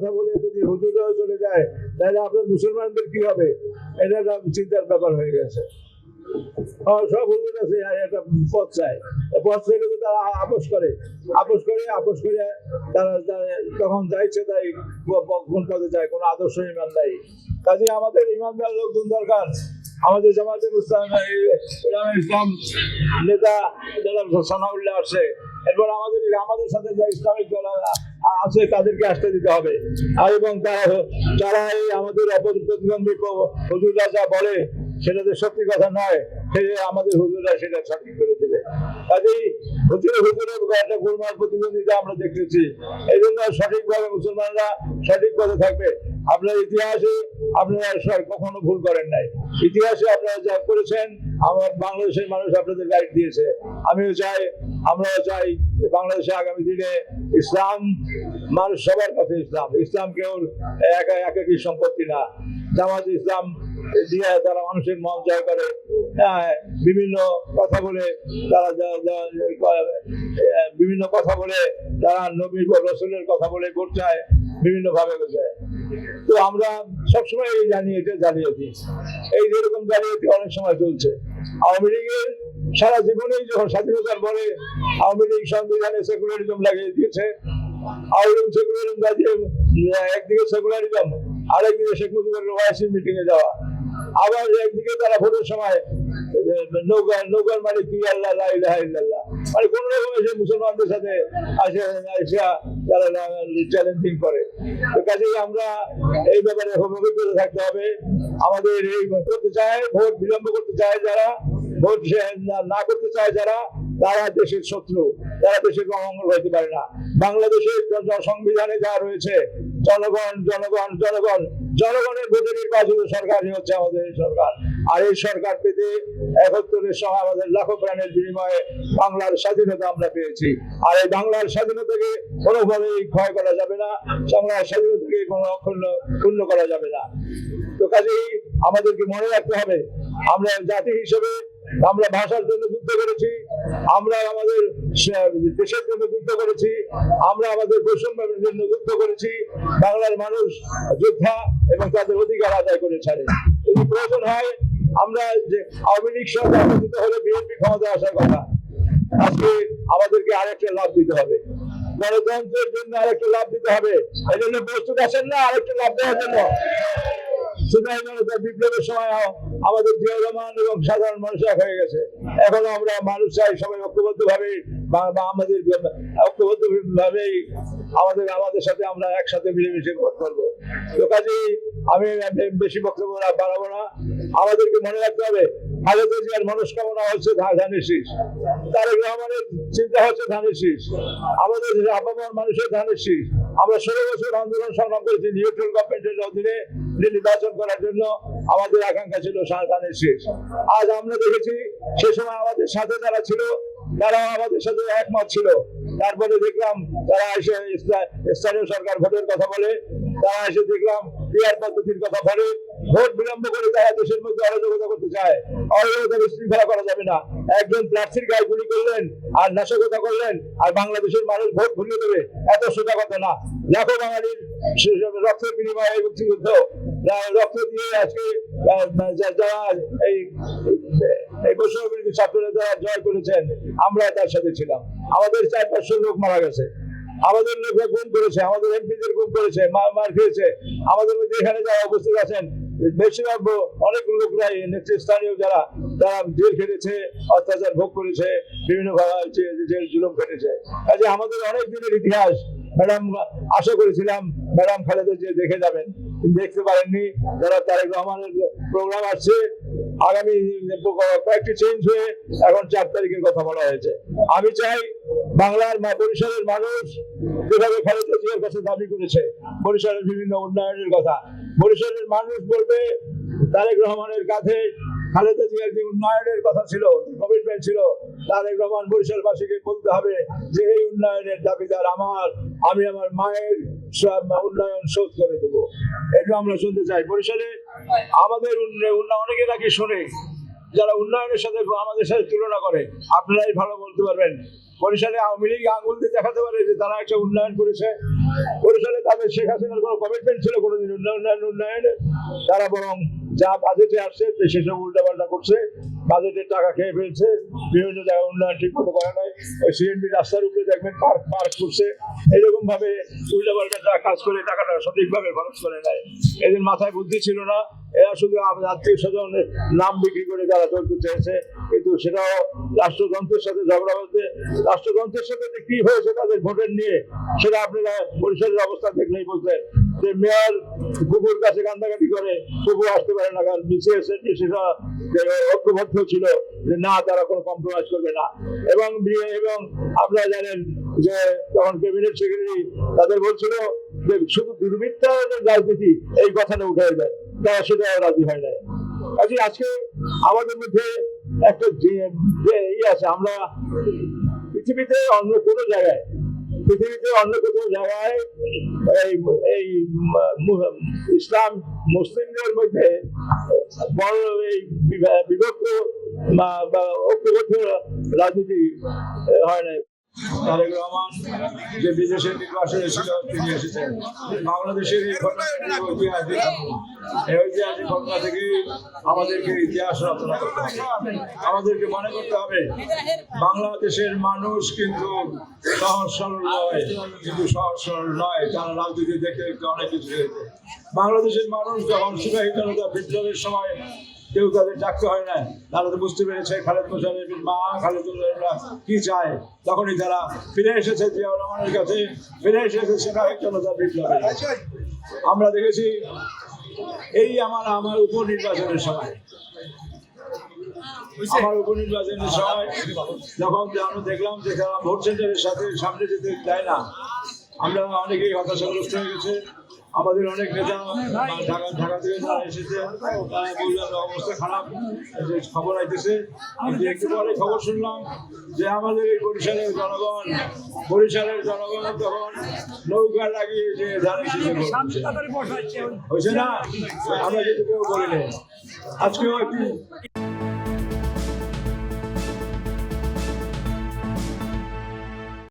কথা বলে যদি হুজুররাও চলে যায় তাহলে আপনার মুসলমানদের কি হবে? এটা একটা চিন্তার ব্যাপার হয়ে গেছে। সব হুজুর আছে একটা পথ চায়, পথ চাইলে তারা আপোষ করে তারা তখন যাইছে তাই কোন পথে যায়, কোনো আদর্শ ইমান নাই। কাজে আমাদের ইমানদার লোকজন দরকার। আমাদের জামাতে ইসলাম নেতা যারা সানাউল্লাহ আসছে, এরপর আমাদের সাথে যা ইসলামিক দল আছে তাদেরকে আসতে দিতে হবে। আর এবং যারা এই আমাদের প্রতিবন্ধী হুজুররা যা বলে সেটা যে সত্যি কথা নয়, সে আমাদের হুজুররা সেটা সঠিক করে দেবে। কাজেই হুজুরের একটা গোলমাল প্রতিবন্ধিতা আমরা দেখতেছি। এই জন্য সঠিকভাবে মুসলমানরা সঠিক পথে থাকবে। আপনার ইতিহাসে আপনারা কখনো ভুল করেন নাই। ইতিহাসে আপনারা যা করেছেন, আমার বাংলাদেশের মানুষ আপনাদের গাইড দিয়েছে। আমরাও চাই বাংলাদেশে আগামী দিনে ইসলাম মানুষ সবার কাছে ইসলাম কেবল একাকী সম্পত্তি না। জামাত ইসলাম দিয়ে তারা মানুষের মন জয় করে, বিভিন্ন কথা বলে তারা নবী রসুলের কথা বলে ভোট চায়, বিভিন্ন ভাবে বোঝায়। তো আমরা সবসময় এই জানিয়েছি এই যেরকম জানিয়েছি অনেক সময় চলছে। আওয়ামী লীগের সারা জীবনেই যখন স্বাধীনতার পরে আওয়ামী লীগ সংবিধানে সেকুলারিজম লাগিয়ে দিয়েছে। আওয়ামী লীগ সেকুলারিজম লাগিয়ে একদিকে সেকুলারিজম, আরেকদিকে শেখ মুজিবুর ওয়াইসি মিটিং এ যাওয়া, আবার একদিকে তারা ভোটের সময় নৌকার মালিক তুই আল্লাহ লা ইলাহা ইল্লাল্লাহ, মানে কোন রকম এসে মুসলমানদের সাথে তারা চ্যালেঞ্জিং করে। তো কাজেই আমরা এই ব্যাপারে অভিজ্ঞতা থাকতে হবে। আমাদের এই করতে চায় ভোট বিলম্ব করতে চায় যারা, ভোট না করতে চায় যারা, তারা দেশের শত্রু, তারা দেশের অমঙ্গল হইতে পারে না। বাংলাদেশের সংবিধানে যা রয়েছে জনগণের ভোটে নির্বাচিত সরকারই হচ্ছে আমাদের সরকার। আর এই সরকার পেতে ৭১-এর সময় আমাদের লাখো প্রাণের বিনিময়ে বাংলার স্বাধীনতা আমরা পেয়েছি। আর এই বাংলার স্বাধীনতাকে কোনোভাবেই ক্ষয় করা যাবে না, বাংলার স্বাধীনতাকে কোনো ক্ষুণ্ণ করা যাবে না। তো কাজেই আমাদেরকে মনে রাখতে হবে, আমরা জাতি হিসেবে আমরা ভাষার জন্য যুদ্ধ করেছি, আমরা আমাদের দেশের জন্য যুদ্ধ করেছি, আমরা আমাদের বৈষম্যের জন্য যুদ্ধ করেছি। বাংলার মানুষ যোদ্ধা এবং তাদের অধিকার আদায় করে ছাড়ে। যদি প্রয়োজন হয় আমরা যে আওয়ামী লীগ সরকার দিতে হলে বিএনপি ক্ষমতা আসার কথা, আজকে আমাদেরকে আরেকটা লাভ দিতে হবে, গণতন্ত্রের জন্য আরেকটা লাভ দিতে হবে। এই জন্য প্রস্তুত আছেন না আরেকটা লাভ দেওয়ার জন্য? বিপ্লবের সময় আমাদের জিয়াউর রহমান এবং সাধারণ মানুষ এক হয়ে গেছে। এখন আমরা মানুষ চাই সবাই ঐক্যবদ্ধ ভাবে আমাদের সাথে আমরা একসাথে মিলেমিশে করবো। তো কাজেই আমি বেশি বক্তব্য বাড়াবো না। আমাদেরকে মনে রাখতে হবে খালেদা জিয়ার মনস্কামনা হচ্ছে ধানের শীষ, তারেক রহমানের চিন্তা হচ্ছে ধানের শীষ, আমাদের আপামর মানুষের ধানের শীষ। আমরা 16 বছর আন্দোলন সংগ্রাম করেছি নিউট্রাল গভর্নমেন্টের অধীনে নির্বাচন করার জন্য। আমাদের আকাঙ্ক্ষা ছিল ধানের শীষ। আজ আমরা দেখেছি সে সময় আমাদের সাথে যারা ছিল তারা আমাদের সাথে একমত ছিল। তারপরে দেখলাম তারা এসে স্থানীয় সরকার ভোটের কথা বলে, তারা এসে দেখলাম পিআর পদ্ধতির কথা বলে, ভোট বিলম্ব করে তারা দেশের মধ্যে অরাজকতা করতে চায়। অরাজকতা বিশৃঙ্খলা করা যাবে না। একজন প্রার্থীর গায়ে গুলি করলেন আর নাশকতা করলেন আর বাংলাদেশের মানুষ ভোট ভুলিয়ে দেবে, এত সোজা কথা না। লাখো বাঙালির রক্তের বিনিময়ে মুক্তিযুদ্ধ রক্ত দিয়ে আজকে যারা এই বৈষম্যবিরোধী ছাত্ররা যারা জয় করেছেন, আমরা তার সাথে ছিলাম। আমাদের 400-500 লোক মারা গেছে, আমাদের লোকরা গুম করেছে, আমাদের এমপিদের গুম করেছে, মার খেয়েছে। আমাদের মধ্যে এখানে যারা উপস্থিত আছেন বেশিরভাগ অনেক লোকরাই নেতৃস্থানীয় যারা জেল খেটেছে, অত্যাচার ভোগ করেছে, বিভিন্ন জেল জুলুম খেটেছে। কাজে আমাদের অনেক দিনের ইতিহাস। ম্যাডাম আশা করেছিলাম ম্যাডাম খালেদা জিয়া দেখে যাবেন, কিন্তু দেখতে পারেননি। যারা তারেক রহমানের প্রোগ্রাম আসছে আগামী কয়েকটি চেঞ্জ হয়ে এখন 4 তারিখের কথা বলা হয়েছে। আমি চাই বাংলার বরিশালের মানুষ যেভাবে খালেদা জিয়ার কাছে দাবি করেছে বরিশালের বিভিন্ন উন্নয়নের কথা, বরিশালের মানুষ বলবে তারেক রহমানের কাছে খালেদা জিয়ার যে উন্নয়নের কথা ছিল, কমিটমেন্ট ছিল, তারেক রহমান বরিশালবাসীকে বলতে হবে যে এই উন্নয়নের দাবিদার আমি আমার মায়ের উন্নয়ন শোধ করে দেবো। এটা আমরা শুনতে চাই। বরিশালে আমাদের অনেকে নাকি শোনে, যারা উন্নয়নের সাথে আমাদের সাথে তুলনা করে, আপনারাই ভালো বলতে পারবেন বরিশালে আওয়ামী লীগ আঙুল দিয়ে দেখাতে পারে যে তারা একটা উন্নয়ন করেছে। বরিশালে তাদের শেখ হাসিনার কোনো কমিটমেন্ট ছিল কোনোদিন উন্নয়নে, তারা বরং যা বাজেটে আসছে সেসব উল্টাপাল্টা করছে, বাজেটের টাকা খেয়ে ফেলছে, বিভিন্ন জায়গায় উন্নয়ন ঠিক মতো করে নাই। ওই সিএনবি রাস্তার উপরে দেখবেন পার্ক করছে, এরকম ভাবে উল্টাপাল্টা কাজ করে টাকাটা সঠিকভাবে খরচ করে নেয়। এদের মাথায় বুদ্ধি ছিল না, এরা শুধু আত্মীয় স্বজনের নাম বিক্রি করে তারা চলতে চেয়েছে, কিন্তু সেটাও রাষ্ট্রযন্ত্রের সাথে ঝগড়া হচ্ছে। রাষ্ট্রযন্ত্রের সাথে যে কি হয়েছে তাদের ভোটের নিয়ে, সেটা আপনারা পরিষদের অবস্থা দেখলেই বলতেন যে মেয়র কুকুর কাছে কান্দাকাটি করে, কুকুর আসতে পারে না, কারণ সেটা ঐক্যবদ্ধ ছিল যে না, তারা কোনো কম্প্রোমাইজ করবে না। এবং আপনারা জানেন যে তখন ক্যাবিনেট সেক্রেটারি তাদের বলছিল যে শুধু দুর্বৃত্তায়নের রাজনীতি এই কথাটা উঠে যায়, তারা সেটাও রাজি হয় নাই। কাজে আজকে আমাদের মধ্যে একটা আছে, আমরা পৃথিবীতে অন্য কোনো জায়গায় এই ইসলাম মুসলিমদের মধ্যে বড় এই বিভক্ত বা ঐক্যবদ্ধ রাজনীতি হয় না। তারেক রহমান যে বিদেশের নির্বাচনে ছিল, তিনি এসেছেন বাংলাদেশের এই ঐতিহাসিক ঘটনা থেকে আমাদেরকে ইতিহাস রচনা করতে হবে। আমাদেরকে মনে করতে হবে বাংলাদেশের মানুষ কিন্তু সহজ সরল নয়, তারা রাজনীতি দেখতে দেখতে অনেক কিছু হয়েছে। বাংলাদেশের মানুষ যখন সিপাহী জনতা বিপ্লবের সময় কেউ তাদের ডাকতে হয় না, তারা তো বুঝতে পেরেছে খালেদ মোশাররফের মা খালেদা কি চায়, তখনই তারা ফিরে এসেছে জিয়াউর রহমানের কাছে, ফিরে এসেছে সিপাহী জনতা বিপ্লবে। আমরা দেখেছি এই আমার উপনির্বাচনের সময় যখন আমরা দেখলাম যে তারা ভোট সেন্টারের সাথে সামনে যেতে চায় না, আমরা অনেকেই হতাশাগ্রস্ত হয়ে গেছে। আমাদের অনেক নেতা ঢাকা থেকে যারা এসেছে তারা বললেন অবস্থা খারাপ, খবর আইতেছে। কিন্তু একটু পরে খবর শুনলাম যে আমাদের এই বরিশালের জনগণ তখন নৌকা লাগিয়ে যে ধানের শীষে হয়েছে না, আমরা কিন্তু কেউ বলিনি। আজকেও একটি